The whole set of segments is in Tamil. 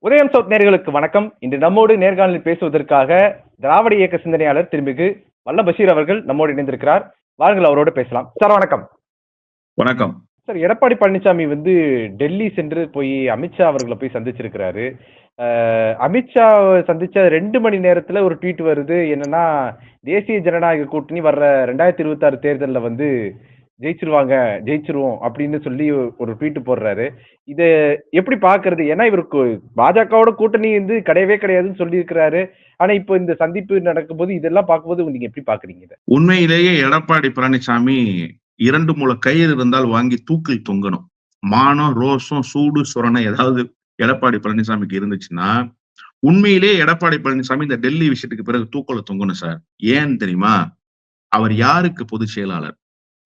உதயம் சவுத் நேர்களுக்கு வணக்கம். இன்று நம்மோடு நேர்காணலில் பேசுவதற்காக திராவிட இயக்க சிந்தனையாளர் திருமிகு வல்ல பஷீர் அவர்கள் நம்மோடு இணைந்திருக்கிறார். வாருங்கள் அவரோடு பேசலாம். சார் வணக்கம். வணக்கம் சார், எடப்பாடி பழனிசாமி டெல்லி சென்று போய் அமித்ஷா அவர்களை போய் சந்திச்சிருக்கிறாரு. அமித்ஷா சந்திச்ச 2 மணி நேரத்துல ஒரு ட்வீட் வருது. என்னன்னா, தேசிய ஜனநாயக கூட்டணி வர்ற 2026 தேர்தல்ல ஜெயிச்சிருவோம் அப்படின்னு சொல்லி ஒரு ட்வீட் போடுறாரு. இத எப்படி பாக்குறது? ஏன்னா இவருக்கு பாஜகவோட கூட்டணி கிடையவே கிடையாதுன்னு சொல்லியிருக்கிறாரு. ஆனா இப்ப இந்த சந்திப்பு நடக்கும்போது இதெல்லாம் பார்க்கும்போது நீங்க எப்படி பாக்குறீங்க இத? உண்மையிலேயே எடப்பாடி பழனிசாமி 2 முழ கயிறு இருந்தால் வாங்கி தூக்கில் தொங்கணும். மானம், ரோஷம், சூடு, சொரணை ஏதாவது எடப்பாடி பழனிசாமிக்கு இருந்துச்சுன்னா, உண்மையிலேயே எடப்பாடி பழனிசாமி இந்த டெல்லி விஷயத்துக்கு பிறகு தூக்கல தொங்கணும் சார். ஏன் தெரியுமா? அவர் யாருக்கு பொதுச் செயலாளர்?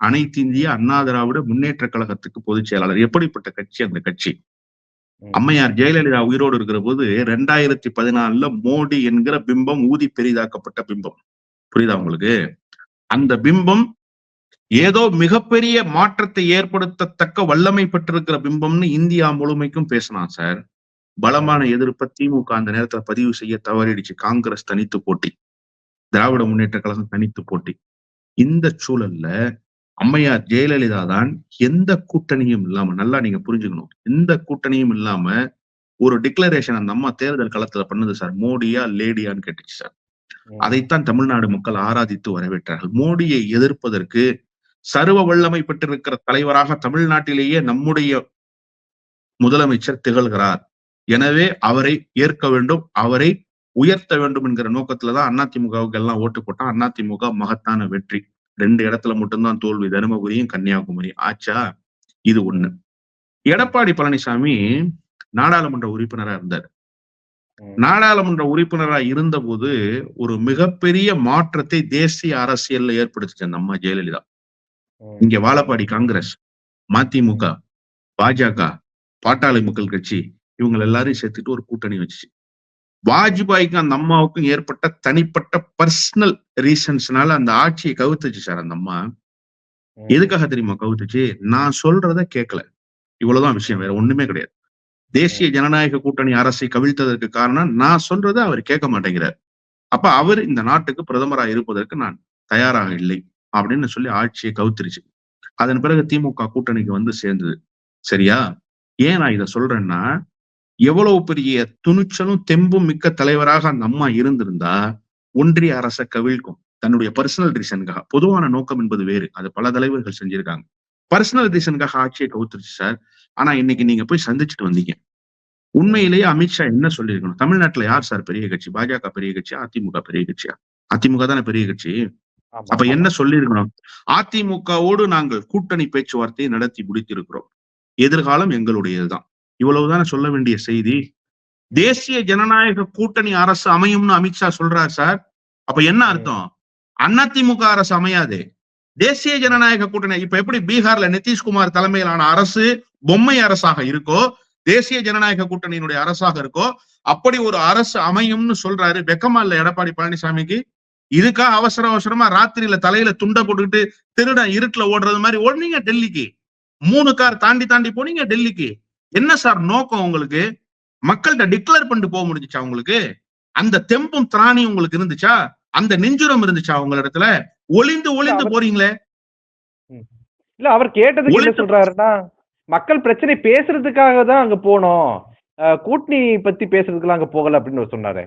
அனைத்து இந்திய அண்ணா திராவிட முன்னேற்ற கழகத்துக்கு பொதுச் செயலாளர். எப்படிப்பட்ட கட்சி அந்த கட்சி? அம்மையார் ஜெயலலிதா உயிரோடு இருக்கிற போது 2014 மோடி என்கிற பிம்பம் ஊதி பெரிதாக்கப்பட்ட பிம்பம். புரியுதா உங்களுக்கு? அந்த பிம்பம் ஏதோ மிகப்பெரிய மாற்றத்தை ஏற்படுத்தத்தக்க வல்லமை பெற்றிருக்கிற பிம்பம்னு இந்தியா முழுமைக்கும் பேசினான் சார். பலமான எதிர்ப்பை திமுக அந்த நேரத்துல பதிவு செய்ய தவறிடுச்சு. காங்கிரஸ் தனித்து போட்டி, திராவிட முன்னேற்ற கழகம் தனித்து போட்டி. இந்த சூழல்ல அம்மையார் ஜெயலலிதா தான் எந்த கூட்டணியும் இல்லாம, நல்லா நீங்க புரிஞ்சுக்கணும், எந்த கூட்டணியும் இல்லாம ஒரு டிக்ளரேஷன் அந்த அம்மா தேர்தல் களத்துல பண்ணது சார். மோடியா லேடியான்னு கேட்டுச்சு சார். அதைத்தான் தமிழ்நாடு மக்கள் ஆராதித்து வரவேற்றார்கள். மோடியை எதிர்ப்பதற்கு சர்வ வல்லமை பெற்றிருக்கிற தலைவராக தமிழ்நாட்டிலேயே நம்முடைய முதலமைச்சர் திகழ்கிறார். எனவே அவரை ஏற்க வேண்டும், அவரை உயர்த்த வேண்டும் என்கிற நோக்கத்துலதான் அதிமுகவுக்கு எல்லாம் ஓட்டு போட்டான். அதிமுக மகத்தான வெற்றி. 2 இடத்துல மட்டும்தான் தோல்வி, தருமபுரியும் கன்னியாகுமரியும். ஆச்சா? இது ஒண்ணு. எடப்பாடி பழனிசாமி நாடாளுமன்ற உறுப்பினரா இருந்தார். நாடாளுமன்ற உறுப்பினரா இருந்த போது ஒரு மிகப்பெரிய மாற்றத்தை தேசிய அரசியல்ல ஏற்படுத்திச்சு அந்த அம்மா ஜெயலலிதா. இங்க வாழப்பாடி காங்கிரஸ், மதிமுக, பாஜக, பாட்டாளி மக்கள் கட்சி இவங்க எல்லாரையும் சேர்த்துட்டு ஒரு கூட்டணி வச்சுச்சு. வாஜ்பாய்க்கும் அந்த அம்மாவுக்கும் ஏற்பட்ட தனிப்பட்ட பர்சனல் ரீசன்ஸ்னால அந்த ஆட்சியை கவுத்துச்சு சார் அந்த அம்மா. எதுக்காக தெரியுமா கவுத்துச்சு? நான் சொல்றத கேட்கல, இவ்வளவுதான் விஷயம், வேற ஒண்ணுமே கிடையாது. தேசிய ஜனநாயக கூட்டணி அரசை கவிழ்த்ததற்கு காரணம் நான் சொல்றதை அவர் கேட்க மாட்டேங்கிறார். அப்ப அவர் இந்த நாட்டுக்கு பிரதமராக இருப்பதற்கு நான் தயாராக இல்லை அப்படின்னு சொல்லி ஆட்சியை கவுத்துருச்சு. அதன் பிறகு திமுக கூட்டணிக்கு சேர்ந்தது. சரியா? ஏன் நான் இதை சொல்றேன்னா, எவ்வளவு பெரிய துணிச்சலும் தெம்பும் மிக்க தலைவராக அந்த அம்மா இருந்திருந்தா ஒன்றிய அரசை கவிழ்க்கும். தன்னுடைய பர்சனல் ரீசனுக்காக. பொதுவான நோக்கம் என்பது வேறு, அது பல தலைவர்கள் செஞ்சிருக்காங்க. பர்சனல் ரீசனுக்காக ஆட்சியை கவுத்துருச்சு சார். ஆனா இன்னைக்கு நீங்க போய் சந்திச்சுட்டு வந்தீங்க. உண்மையிலேயே அமித்ஷா என்ன சொல்லியிருக்கணும்? தமிழ்நாட்டுல யார் சார் பெரிய கட்சி? பாஜக பெரிய கட்சியா? அதிமுக பெரிய கட்சியா? அதிமுக தானே பெரிய கட்சி. அப்ப என்ன சொல்லியிருக்கணும்? அதிமுகவோடு நாங்கள் கூட்டணி பேச்சுவார்த்தையை நடத்தி முடித்திருக்கிறோம், எதிர்காலம் எங்களுடையதுதான். இவ்வளவுதானே சொல்ல வேண்டிய செய்தி. தேசிய ஜனநாயக கூட்டணி அரசு அமையும்னு அமித்ஷா சொல்றார் சார். அப்ப என்ன அர்த்தம்? அதிமுக அரசு அமையாது, தேசிய ஜனநாயக கூட்டணி. இப்ப எப்படி பீகார்ல நிதிஷ்குமார் தலைமையிலான அரசு பொம்மை அரசாக இருக்கோ, தேசிய ஜனநாயக கூட்டணியினுடைய அரசாக இருக்கோ, அப்படி ஒரு அரசு அமையும்னு சொல்றாரு. வெக்கமா இல்ல எடப்பாடி பழனிசாமிக்கு? இதுக்கா அவசர அவசரமா ராத்திரியில தலையில துண்டை போட்டுக்கிட்டு திருடன் இருட்டுல ஓடுறது மாதிரி ஓடுனீங்க டெல்லிக்கு? 3 கார் தாண்டி தாண்டி போனீங்க டெல்லிக்கு. என்ன சார் நோக்கம் உங்களுக்கு? மக்கள்கிட்ட டிக்ளேர் பண்ணிட்டு போக முடிஞ்சுச்சா உங்களுக்கு? அந்த தெம்பும் திராணியும் உங்களுக்கு இருந்துச்சா? அந்த நெஞ்சுரம் இருந்துச்சா உங்க இடத்துல? ஒளிந்து ஒளிந்து போறீங்களே. இல்ல, அவர் கேட்டதுக்கு என்ன சொல்றாருன்னா, மக்கள் பிரச்சனை பேசுறதுக்காக தான் அங்க போனோம், கூட்டணி பத்தி பேசுறதுக்கெல்லாம் அங்க போகல அப்படின்னு சொன்னாரு.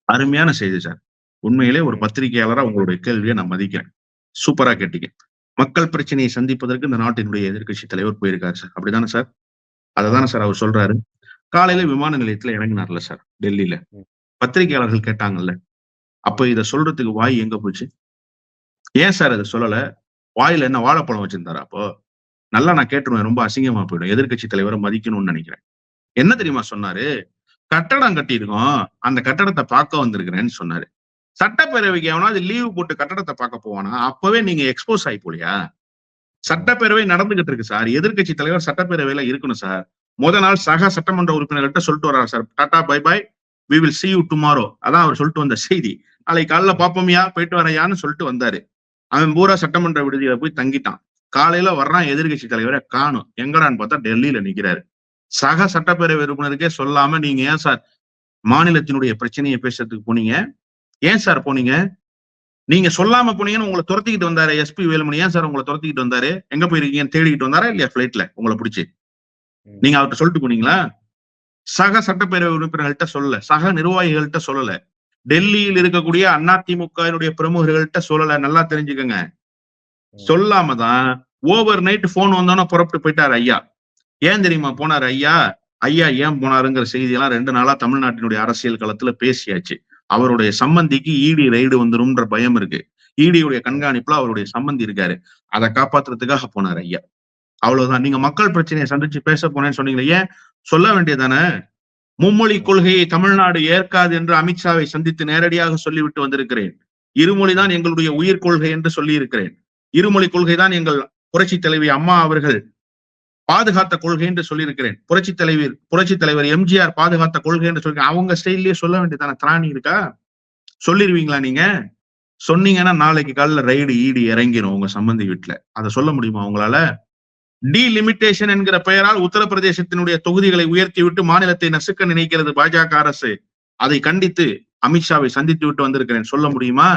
அருமையான செய்தி சார். உண்மையிலே ஒரு பத்திரிகையாளரா உங்களுடைய கேள்வியை நான் மதிக்கிறேன். சூப்பரா கேட்டீங்க. மக்கள் பிரச்சனையை சந்திப்பதற்கு இந்த நாட்டினுடைய எதிர்கட்சி தலைவர் போயிருக்காரு சார். அப்படிதானே சார்? அததானே சார் அவர் சொல்றாரு. காலையில விமான நிலையத்துல இறங்கினார்ல சார் டெல்லியில. பத்திரிகையாளர்கள் கேட்டாங்கல்ல, அப்ப இத சொல்றதுக்கு வாய் எங்க போச்சு? ஏன் சார் இதை சொல்லல? வாயில என்ன வாழைப்பழம் வச்சிருந்தாரா? அப்போ நல்லா நான் கேட்டுருவேன், ரொம்ப அசிங்கமா போயிடும். எதிர்கட்சி தலைவரை மதிக்கணும்னு நினைக்கிறேன். என்ன தெரியுமா சொன்னாரு? கட்டடம் கட்டியிருக்கோம், அந்த கட்டடத்தை பார்க்க வந்திருக்கிறேன்னு சொன்னாரு. சட்டப்பேரவைக்கு எவனாவது லீவு போட்டு கட்டடத்தை பார்க்க போவானா? அப்பவே நீங்க எக்ஸ்போஸ் ஆகி போலியா? சட்டப்பேரவை நடந்துகிட்டு இருக்கு சார். எதிர்கட்சி தலைவர் சட்டப்பேரவையில இருக்கணும் சார். நாள் சக சட்டமன்ற உறுப்பினர்கள்ட்ட சொல்லிட்டு வர்றாரு sir, tata bye bye, we will see you tomorrow. அதான் அவர் சொல்லிட்டு வந்த செய்தி. நாளைக்கு காலையில பாப்போமியா, போயிட்டு வரையான்னு சொல்லிட்டு வந்தாரு. அவன் பூரா சட்டமன்ற விடுதியில போய் தங்கிட்டான். காலையில வர்றான், எதிர்கட்சி தலைவரை காணும். எங்கடான்னு பார்த்தா டெல்லியில நிக்கிறாரு. சக சட்டப்பேரவை உறுப்பினருக்கே சொல்லாம நீங்க ஏன் சார் மாநிலத்தினுடைய பிரச்சனையை பேசுறதுக்கு போனீங்க? ஏன் சார் போனீங்க? நீங்க சொல்லாம போனீங்கன்னு உங்களை துரத்திக்கிட்டு வந்தாரு எஸ்பி வேலுமணி. ஏன் சார் உங்களை துரத்திக்கிட்டு வந்தாரு? எங்க போயிருக்கீங்கன்னு தேடிக்கிட்டு வந்தாரா இல்லையா பிளைட்ல உங்களை பிடிச்சி? நீங்க அவர்கிட்ட சொல்லிட்டு போனீங்களா? சக சட்டப்பேரவை உறுப்பினர்கள்ட்ட சொல்லல, சக நிர்வாகிகள்கிட்ட சொல்லல, டெல்லியில் இருக்கக்கூடிய அதிமுக பிரமுகர்கள்ட்ட சொல்லல. நல்லா தெரிஞ்சுக்கங்க. சொல்லாம தான் ஓவர் நைட் போன் வந்தோன்னா புறப்பட்டு போயிட்டாரு ஐயா. ஏன் தெரியுமா போனாரு ஐயா? ஐயா ஏன் போனாருங்கிற செய்தி எல்லாம் 2 நாளா தமிழ்நாட்டினுடைய அரசியல் களத்துல பேசியாச்சு. அவருடைய சம்பந்திக்கு இடி ரைடு வந்துரும்ன்ற பயம் இருக்கு. இடியுடைய கண்காணிப்புல அவருடைய சம்பந்தி இருக்காரு. அதை காப்பாத்துறதுக்காக போனாரு ஐயா. அவ்வளவுதான். நீங்க மக்கள் பிரச்சனையை சந்திச்சு பேச போனேன்னு சொன்னீங்களே, ஏன் சொல்ல வேண்டியதானே? மும்மொழி கொள்கையை தமிழ்நாடு ஏற்காது என்று அமித்ஷாவை சந்தித்து நேரடியாக சொல்லிவிட்டு வந்திருக்கிறேன். இருமொழிதான் எங்களுடைய உயிர் கொள்கை என்று சொல்லி இருக்கிறேன். இருமொழி கொள்கை தான் எங்கள் புரட்சி தலைவி அம்மா அவர்கள் பாதுகாத்த கொள்கை என்று சொல்லியிருக்கிறேன். புரட்சி தலைவர் எம்ஜிஆர் பாதுகாத்த கொள்கை என்று சொல்லி அவங்க ஸ்டைல்லயே சொல்ல வேண்டியதான திராணி இருக்கா? சொல்லிருவீங்களா? நீங்க சொன்னீங்கன்னா நாளைக்கு காலையில ரைடு ஈடி இறங்கிடும் உங்க சம்பந்தி வீட்டுல. அதை சொல்ல முடியுமா உங்களால? டீலிமிட்டேஷன் என்கிற பெயரால் உத்தரப்பிரதேசத்தினுடைய தொகுதிகளை உயர்த்தி விட்டு மாநிலத்தை நசுக்க நினைக்கிறது பாஜக அரசு. அதை கண்டித்து அமித்ஷாவை சந்தித்து விட்டு வந்திருக்கிறேன். சொல்ல முடியுமா?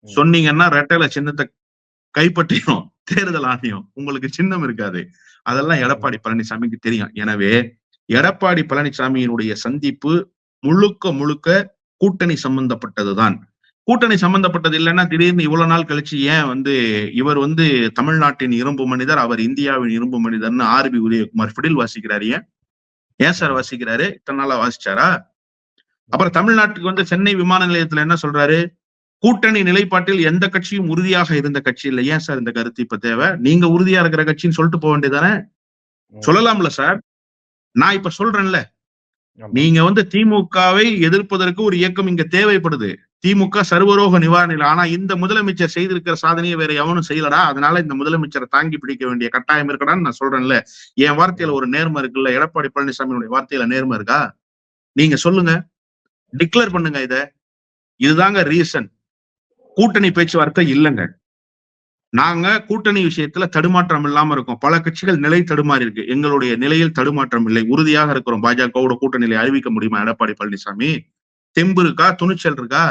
சொன்னீங்கன்னா ரெட்டல சின்னத்தை கைப்பற்றிடும் தேர்தல் ஆணையம். உங்களுக்கு சின்னம் இருக்காது. அதெல்லாம் எடப்பாடி பழனிசாமிக்கு தெரியும். எனவே எடப்பாடி பழனிசாமியினுடைய சந்திப்பு முழுக்க முழுக்க கூட்டணி சம்பந்தப்பட்டதுதான். கூட்டணி சம்பந்தப்பட்டது இல்லைன்னா திடீர்னு இவ்வளவு நாள் கழிச்சு ஏன் இவர் தமிழ்நாட்டின் இரும்பு மனிதர், அவர் இந்தியாவின் இரும்பு மனிதர்னு ஆர்பி உதயகுமார் ஃபிடில் வாசிக்கிறாரு? ஏன் சார் வாசிக்கிறாரு? இத்தனை நாளா வாசிச்சாரா? அப்புறம் தமிழ்நாட்டுக்கு சென்னை விமான நிலையத்துல என்ன சொல்றாரு? கூட்டணி நிலைப்பாட்டில் எந்த கட்சியும் உறுதியாக இருந்த கட்சி இல்லை. ஏன் சார் இந்த கருத்து இப்ப தேவை? நீங்க உறுதியா இருக்கிற கட்சின்னு சொல்லிட்டு போக வேண்டியதானே? சொல்லலாம்ல சார்? நான் இப்ப சொல்றேன்ல, நீங்க திமுகவை எதிர்ப்பதற்கு ஒரு இயக்கம் இங்க தேவைப்படுது. திமுக சர்வரோக நிவாரணி. ஆனா இந்த முதலமைச்சர் செய்திருக்கிற சாதனையை வேற எவனும் செய்யலடா. அதனால இந்த முதலமைச்சரை தாங்கி பிடிக்க வேண்டிய கட்டாயம் இருக்கடான்னு நான் சொல்றேன்ல. என் வார்த்தையில ஒரு நேர்மை இருக்குல்ல, எடப்பாடி பழனிசாமியுடைய வார்த்தையில நேர்மை இருக்கா? நீங்க சொல்லுங்க, டிக்ளேர் பண்ணுங்க. இதுதாங்க ரீசன். கூட்டணி பேச்சுவார்த்தை இல்லைங்க. நாங்க கூட்டணி விஷயத்துல தடுமாற்றம் இல்லாம இருக்கோம். பல கட்சிகள் நிலை தடுமாறி இருக்கு. எங்களுடைய நிலையில் தடுமாற்றம் இல்லை. உறுதியாக இருக்கிறோம். பாஜகவோட கூட்டணியை அறிவிக்க முடியுமா எடப்பாடி பழனிசாமி? தெம்பு இருக்கா? துணிச்சல் இருக்கா?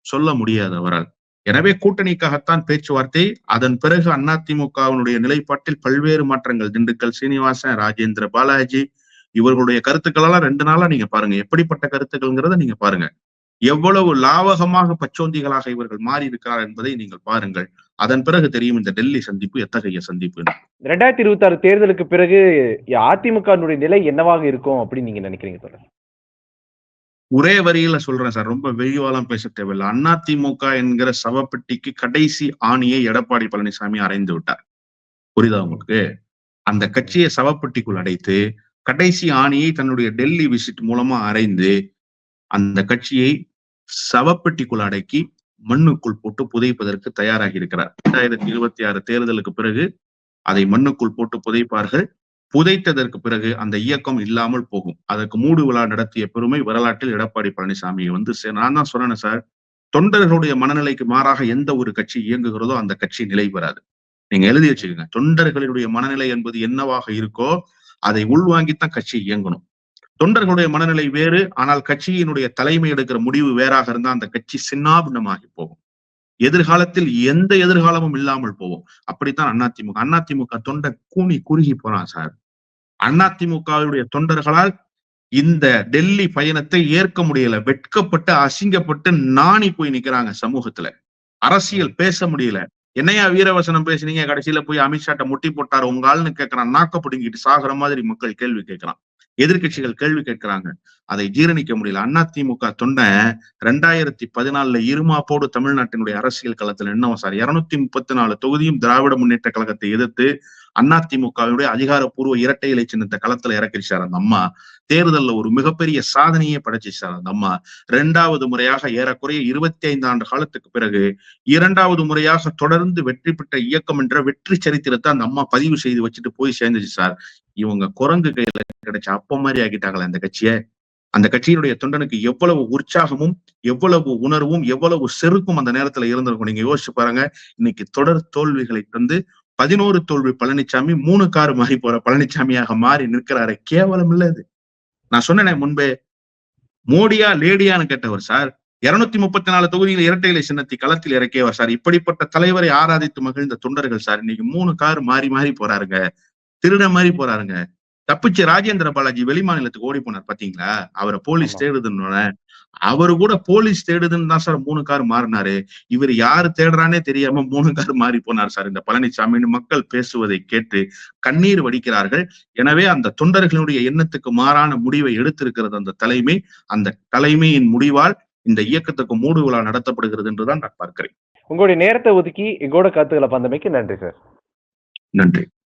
சொல்ல முடியாது அவரால். எனவே கூட்டணிக்காகத்தான் பேச்சுவார்த்தை. அதன் பிறகு அதிமுகவினுடைய நிலைப்பாட்டில் பல்வேறு மாற்றங்கள். திண்டுக்கல் சீனிவாசன், ராஜேந்திர பாலாஜி இவர்களுடைய கருத்துக்கள் எல்லாம் 2 நாளா நீங்க பாருங்க. எப்படிப்பட்ட கருத்துக்கள்ங்கிறத நீங்க பாருங்க. எவ்வளவு லாவகமாக பச்சோந்திகளாக இவர்கள் மாறி இருக்கிறார் என்பதை நீங்கள் பாருங்கள். அதன் பிறகு தெரியும் இந்த டெல்லி சந்திப்பு எத்தகைய சந்திப்பு. 2026 தேர்தலுக்கு பிறகு அதிமுகவினுடைய நிலை என்னவாக இருக்கும் அப்படின்னு நீங்க நினைக்கிறீங்க சார்? ஒரே வரியில சொல்றேன் சார், ரொம்ப வெளிவாலாம் பேச தேவையில்லை. அதிமுக என்கிற சவப்பெட்டிக்கு கடைசி ஆணியை எடப்பாடி பழனிசாமி அறைந்து விட்டார். புரியுதா உங்களுக்கு? அந்த கட்சியை சவப்பெட்டிக்குள் அடைத்து கடைசி ஆணியை தன்னுடைய டெல்லி விசிட் மூலமா அறைந்து அந்த கட்சியை சவப்பெட்டிக்குள் அடக்கி மண்ணுக்குள் போட்டு புதைப்பதற்கு தயாராகி இருக்கிறார். 2026 தேர்தலுக்கு பிறகு அதை மண்ணுக்குள் போட்டு புதைப்பார்கள். புதைத்ததற்கு பிறகு அந்த இயக்கம் இல்லாமல் போகும். அதற்கு மூடு விழா நடத்திய பெருமை வரலாற்றில் எடப்பாடி பழனிசாமி நான் தான் சொன்னேன் சார், தொண்டர்களுடைய மனநிலைக்கு மாறாக எந்த ஒரு கட்சி இயங்குகிறதோ அந்த கட்சி நிலை பெறாது. நீங்க எழுதி வச்சுக்கோங்க. தொண்டர்களுடைய மனநிலை என்பது என்னவாக இருக்கோ அதை உள்வாங்கித்தான் கட்சி இயங்கணும். தொண்டர்களுடைய மனநிலை வேறு, ஆனால் கட்சியினுடைய தலைமை எடுக்கிற முடிவு வேறாக இருந்தா அந்த கட்சி சின்னாபின்னமாகி போகும். எதிர்காலத்தில் எந்த எதிர்காலமும் இல்லாமல் போகும். அப்படித்தான் அதிமுக தொண்டை கூனி குறுகி போறான் சார். அதிமுகவுடைய தொண்டர்களால் இந்த டெல்லி பயணத்தை ஏற்க முடியல. வெட்கப்பட்டு அசிங்கப்பட்டு நாணி போய் நிக்கிறாங்க சமூகத்துல. அரசியல் பேச முடியல. என்னையா வீரவசனம் பேசுனீங்க, கடைசியில போய் அமித்ஷாட்ட முட்டி போட்டாரு உங்க ஆள்னு கேட்கறான். நாக்க பிடுங்கிட்டு சாகுற மாதிரி மக்கள் கேள்வி கேட்கிறான். எதிர்கட்சிகள் கேள்வி கேட்கிறாங்க. அதை ஜீரணிக்க முடியல. அதிமுக தொண்டை 2014 இருமாப்போடு தமிழ்நாட்டினுடைய அரசியல் களத்துல என்னவோ சார், 234 தொகுதியும் திராவிட முன்னேற்ற கழகத்தை எதிர்த்து அதிமுகவுடைய அதிகாரப்பூர்வ இரட்டை இலை சின்னத்தை களத்துல இறக்கிச்சார் அந்த அம்மா. தேர்தல்ல ஒரு மிகப்பெரிய சாதனையை படைச்சிச்சார் அந்த அம்மா. 2வது முறையாக ஏறக்குறைய 25 ஆண்டு காலத்துக்கு பிறகு 2வது முறையாக தொடர்ந்து வெற்றி பெற்ற இயக்கம் என்ற வெற்றி சரித்திரத்தை அந்த அம்மா பதிவு செய்து வச்சுட்டு போய் சேர்ந்துச்சு சார். இவங்க குரங்கு கையில கிடைச்ச அப்ப மாதிரி ஆக்கிட்டாங்களே அந்த கட்சியை. அந்த கட்சியினுடைய தொண்டனுக்கு எவ்வளவு உற்சாகமும் எவ்வளவு உணர்வும் எவ்வளவு செருக்கும் அந்த நேரத்துல இருந்திருக்கும். நீங்க யோசிச்சு பாருங்க. இன்னைக்கு தொடர் தோல்விகளை தந்து 11 தோல்வி பழனிசாமி 3 கார் மாறி போற பழனிசாமியாக மாறி நிற்கிறாரு. கேவலம் இல்ல இது. நான் சொன்னேனே முன்பே, மோடியா லேடியான்னு கேட்டவர் சார். 234 தொகுதியில் இரட்டை இலை சின்னத்தை களத்தில் இறக்கியவர் சார். இப்படிப்பட்ட தலைவரை ஆராதித்து மகிழ்ந்த தொண்டர்கள் சார் இன்னைக்கு 3 கார் மாறி மாறி போறாருங்க. திருட மாதிரி போறாருங்க. தப்பிச்சு ராஜேந்திர பாலாஜி வெளிமாநிலத்துக்கு ஓடி போனார் பாத்தீங்களா? அவரை போலீஸ் தேடுதுன்னு, அவரு கூட போலீஸ் தேடுதுன்னு தான் சார் 3 கார் மாறினாரு. இவர் யாரு தேடுறானே தெரியாம 3 கார் மாறி போனார் சார் இந்த பழனிசாமின்னு மக்கள் பேசுவதை கேட்டு கண்ணீர் வடிக்கிறார்கள். எனவே அந்த தொண்டர்களுடைய எண்ணத்துக்கு மாறான முடிவை எடுத்திருக்கிறது அந்த தலைமை. அந்த தலைமையின் முடிவால் இந்த இயக்கத்துக்கு மூடு விழா நடத்தப்படுகிறது என்றுதான் நான் பார்க்கிறேன். உங்களுடைய நேரத்தை ஒதுக்கி எங்கூட கருத்துக்களை பந்தமைக்கு நன்றி சார். நன்றி.